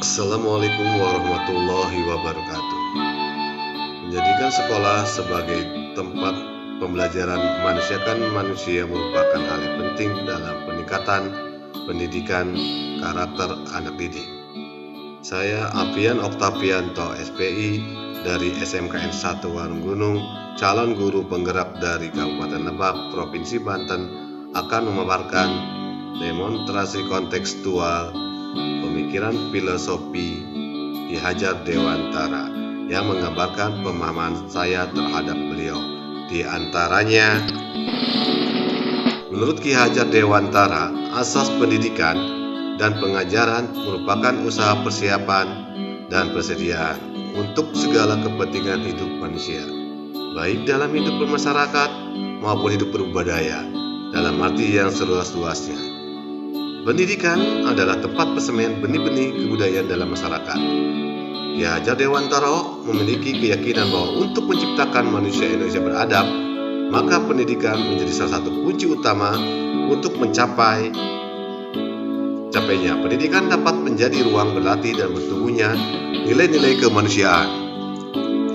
Assalamualaikum warahmatullahi wabarakatuh. Menjadikan sekolah sebagai tempat pembelajaran manusiakan manusia merupakan hal yang penting dalam peningkatan pendidikan karakter anak didik. Saya Alfian Oktavianto SPI dari SMKN 1 Warung Gunung, calon guru penggerak dari Kabupaten Lebak, Provinsi Banten, akan memaparkan demonstrasi kontekstual pemikiran filosofi Ki Hajar Dewantara yang menggambarkan pemahaman saya terhadap beliau. Di antaranya, menurut Ki Hajar Dewantara, asas pendidikan dan pengajaran merupakan usaha persiapan dan persediaan untuk segala kepentingan hidup manusia, baik dalam hidup bermasyarakat maupun hidup berbudaya, dalam arti yang seluas-luasnya. Pendidikan adalah tempat persemaian benih-benih kebudayaan dalam masyarakat. Ki Hajar Dewantara memiliki keyakinan bahwa untuk menciptakan manusia Indonesia beradab, maka pendidikan menjadi salah satu kunci utama untuk mencapainya. Pendidikan dapat menjadi ruang berlatih dan bertumbuhnya nilai-nilai kemanusiaan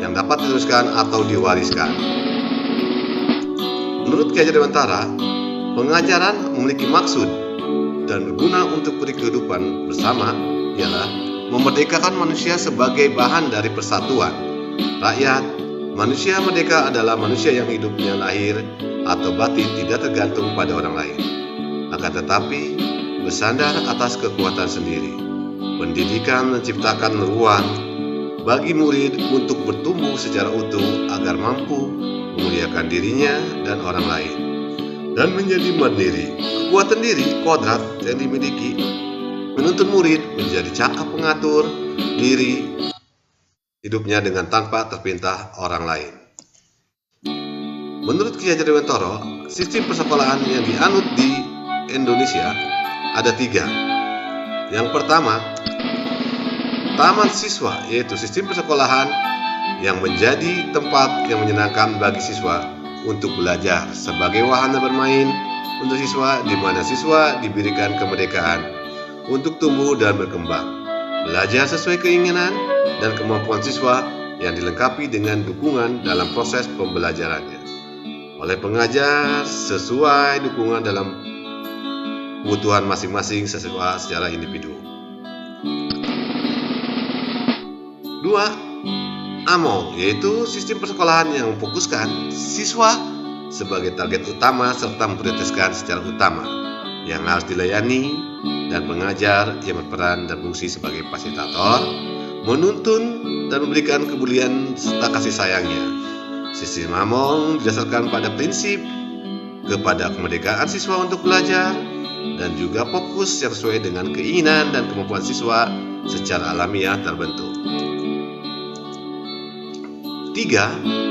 yang dapat diteruskan atau diwariskan. Menurut Ki Hajar Dewantara, pengajaran memiliki maksud dan berguna untuk kehidupan bersama ialah memerdekakan manusia sebagai bahan dari persatuan rakyat. Manusia merdeka adalah manusia yang hidupnya lahir atau batin tidak tergantung pada orang lain, akan tetapi bersandar atas kekuatan sendiri. Pendidikan menciptakan ruang bagi murid untuk bertumbuh secara utuh agar mampu memuliakan dirinya dan orang lain dan menjadi mandiri. Kekuatan diri kodrat yang dimiliki menuntun murid menjadi cakap mengatur diri hidupnya dengan tanpa terpintah orang lain. Menurut Ki Hajar Dewantara, sistem persekolahan yang dianut di Indonesia ada 3. Yang pertama, taman siswa, yaitu sistem persekolahan yang menjadi tempat yang menyenangkan bagi siswa untuk belajar sebagai wahana bermain untuk siswa, di mana siswa diberikan kemerdekaan untuk tumbuh dan berkembang, belajar sesuai keinginan dan kemampuan siswa yang dilengkapi dengan dukungan dalam proses pembelajarannya oleh pengajar sesuai dukungan dalam kebutuhan masing-masing siswa secara individu. 2. AMO, yaitu sistem persekolahan yang memfokuskan siswa sebagai target utama serta memprioritaskan secara utama yang harus dilayani, dan pengajar yang berperan dan fungsi sebagai fasilitator, menuntun dan memberikan kepedulian serta kasih sayangnya. Sistem AMO didasarkan pada prinsip kepada kemerdekaan siswa untuk belajar dan juga fokus yang sesuai dengan keinginan dan kemampuan siswa secara alamiah terbentuk. 3.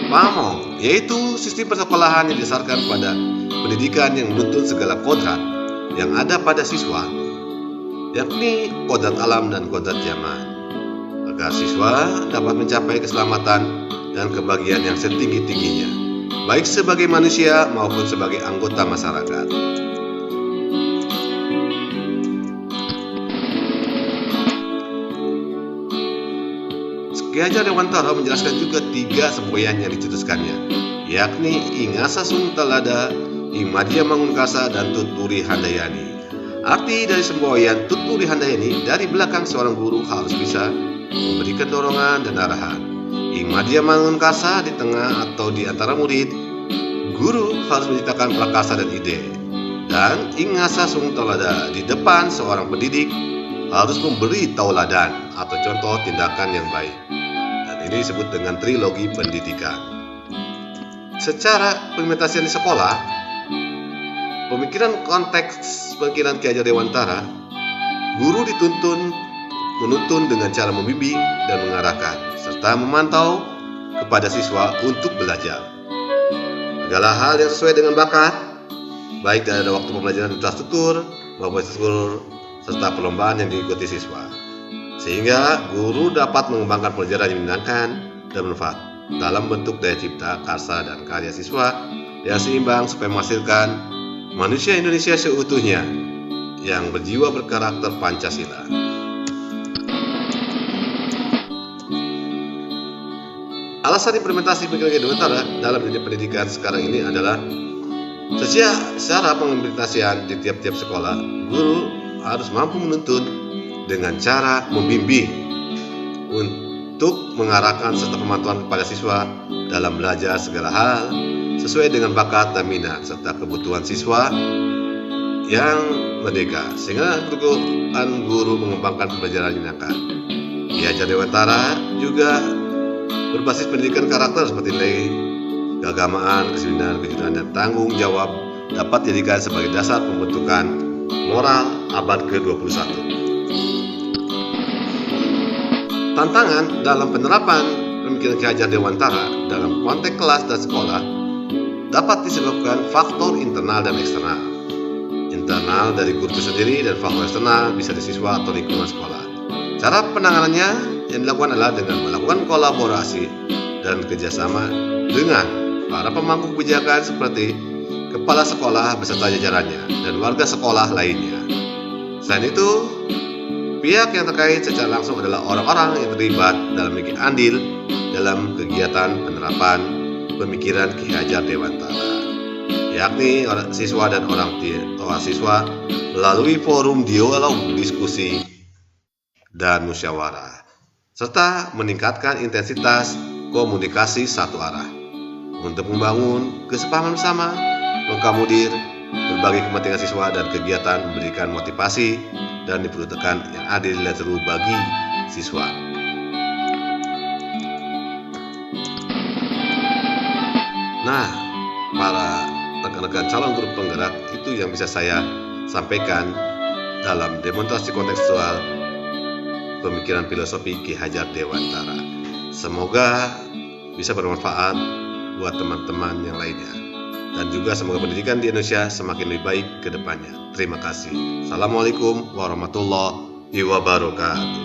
PAMO, yaitu sistem persekolahan yang didasarkan pada pendidikan yang menuntun segala kodrat yang ada pada siswa, yakni kodrat alam dan kodrat zaman, agar siswa dapat mencapai keselamatan dan kebahagiaan yang setinggi-tingginya, baik sebagai manusia maupun sebagai anggota masyarakat. Ki Hajar Dewantara menjelaskan juga 3 semboyan yang dicetuskannya, yakni Ingasa Sung Talada, Imadia Mangunkasa, dan Tuturi Handayani. Arti dari semboyan Tuturi Handayani, dari belakang seorang guru harus bisa memberikan dorongan dan arahan. Imadia Mangunkasa, di tengah atau di antara murid, guru harus menciptakan prakarsa dan ide. Dan Ingasa Sung Talada, di depan seorang pendidik harus memberi tauladan atau contoh tindakan yang baik. Ini disebut dengan trilogi pendidikan. Secara pengimplementasian di sekolah, pemikiran konteks pemikiran Ki Hajar Dewantara, guru menuntun dengan cara membimbing dan mengarahkan, serta memantau kepada siswa untuk belajar. Segala hal yang sesuai dengan bakat, baik dari waktu pembelajaran infrastruktur maupun struktur serta perlombaan yang diikuti siswa, sehingga guru dapat mengembangkan pelajaran yang menyenangkan dan bermanfaat dalam bentuk daya cipta, karsa, dan karya siswa yang seimbang supaya menghasilkan manusia Indonesia seutuhnya yang berjiwa berkarakter Pancasila. Alasan implementasi Pemikiran Dewantara dalam dunia pendidikan sekarang ini adalah secara pengimplementasian di tiap-tiap sekolah, guru harus mampu menuntun dengan cara membimbing untuk mengarahkan serta pemantauan kepada siswa dalam belajar segala hal sesuai dengan bakat dan minat serta kebutuhan siswa yang merdeka, sehingga kedudukan guru mengembangkan pembelajaran yang nyata. Ki Hajar Dewantara juga berbasis pendidikan karakter seperti nilai keagamaan, kedisiplinan, kejujuran, dan tanggung jawab dapat dijadikan sebagai dasar pembentukan moral abad ke-21. Tantangan dalam penerapan pemikiran Ki Hajar Dewantara dalam konteks kelas dan sekolah dapat disebabkan faktor internal dan eksternal. Internal dari guru itu sendiri dan faktor eksternal bisa dari siswa atau lingkungan sekolah. Cara penanganannya yang dilakukan adalah dengan melakukan kolaborasi dan kerjasama dengan para pemangku kebijakan seperti kepala sekolah beserta jajarannya dan warga sekolah lainnya. Selain itu, pihak yang terkait secara langsung adalah orang-orang yang terlibat dalam memiliki andil dalam kegiatan penerapan pemikiran Ki Hajar Dewantara, yakni siswa dan orang tua siswa melalui forum dialog, diskusi, dan musyawarah, serta meningkatkan intensitas komunikasi satu arah untuk membangun kesepahaman bersama, mengakomodir berbagai kepentingan siswa dan kegiatan memberikan motivasi dan diperuntukkan yang adil dan seru bagi siswa. Nah, para rekan-rekan calon guru penggerak, itu yang bisa saya sampaikan dalam demonstrasi kontekstual pemikiran filosofi Ki Hajar Dewantara. Semoga bisa bermanfaat buat teman-teman yang lainnya, dan juga semoga pendidikan di Indonesia semakin lebih baik ke depannya. Terima kasih. Assalamualaikum warahmatullahi wabarakatuh.